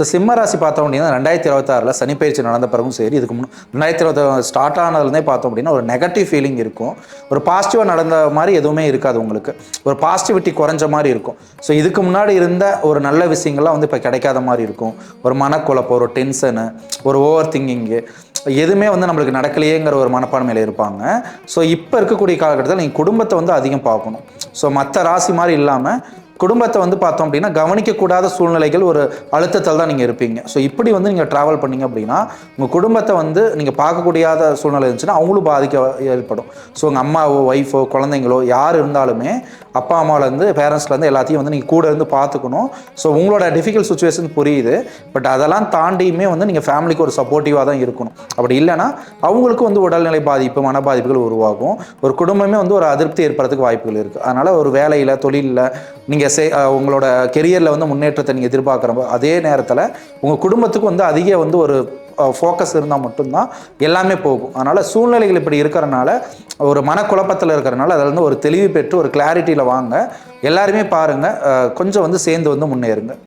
So சிம்ம ராசி பார்த்தோம் அப்படின்னா 2026 சனி பயிற்சி நடந்த பிறகும் சரி, இதுக்கு 2026 ஸ்டார்ட் ஆனதுலேருந்தே பார்த்தோம் அப்படின்னா ஒரு நெகட்டிவ் ஃபீலிங் இருக்கும். ஒரு பாசிட்டிவாக நடந்த மாதிரி எதுவுமே இருக்காது உங்களுக்கு. ஒரு பாசிட்டிவிட்டி குறைஞ்ச மாதிரி இருக்கும். ஸோ இதுக்கு முன்னாடி இருந்த ஒரு நல்ல விஷயங்கள்லாம் வந்து இப்போ கிடைக்காத மாதிரி இருக்கும். ஒரு மனக்குழப்பம், ஒரு டென்ஷனு, ஒரு ஓவர் திங்கிங்கு, எதுவுமே வந்து நம்மளுக்கு நடக்கலையேங்கிற ஒரு மனப்பான்மையில் இருப்பாங்க. ஸோ இப்போ இருக்கக்கூடிய காலகட்டத்தில் நீங்கள் குடும்பத்தை வந்து அதிகம் பார்க்கணும். ஸோ மற்ற ராசி மாதிரி இல்லாமல் குடும்பத்தை வந்து பார்த்தோம் அப்படின்னா கவனிக்கக்கூடாத சூழ்நிலைகள் ஒரு அழுத்தத்தில் தான் நீங்கள் இருப்பீங்க. ஸோ இப்படி வந்து நீங்கள் ட்ராவல் பண்ணீங்க அப்படின்னா உங்கள் குடும்பத்தை வந்து நீங்கள் பார்க்கக்கூடியாத சூழ்நிலை இருந்துச்சுன்னா அவங்களும் பாதிக்க ஏற்படும். ஸோ உங்கள் அம்மாவோ, ஒய்ஃபோ, குழந்தைங்களோ யார் இருந்தாலுமே அப்பா அம்மாவிலேருந்து பேரண்ட்ஸ்லேருந்து எல்லாத்தையும் வந்து நீங்கள் கூட இருந்து பார்த்துக்கணும். ஸோ உங்களோட டிஃபிகல்ட் சுச்சுவேஷன் புரியுது. பட் அதெல்லாம் தாண்டியுமே வந்து நீங்கள் ஃபேமிலிக்கு ஒரு சப்போர்ட்டிவாக தான் இருக்கணும். அப்படி இல்லைன்னா அவங்களுக்கும் வந்து உடல்நிலை பாதிப்பு, மன பாதிப்புகள் உருவாகும். ஒரு குடும்பமே வந்து ஒரு அதிருப்தி ஏற்படுறதுக்கு வாய்ப்புகள் இருக்குது. அதனால் ஒரு வேலையில், தொழிலில் நீங்கள் உங்களோட கெரியரில் வந்து முன்னேற்றத்தை நீங்கள் எதிர்பார்க்குறப்ப அதே நேரத்தில் உங்கள் குடும்பத்துக்கு வந்து அதிக வந்து ஒரு ஃபோக்கஸ் இருந்தால் மட்டும்தான் எல்லாமே போகும். அதனால் சூழ்நிலைகள் இப்படி இருக்கிறனால ஒரு மனக்குழப்பத்தில் இருக்கிறனால அதில் வந்து ஒரு தெளிவு பெற்று ஒரு கிளாரிட்டியில் வாங்க. எல்லாருமே பாருங்கள், கொஞ்சம் வந்து சேர்ந்து வந்து முன்னேறுங்க.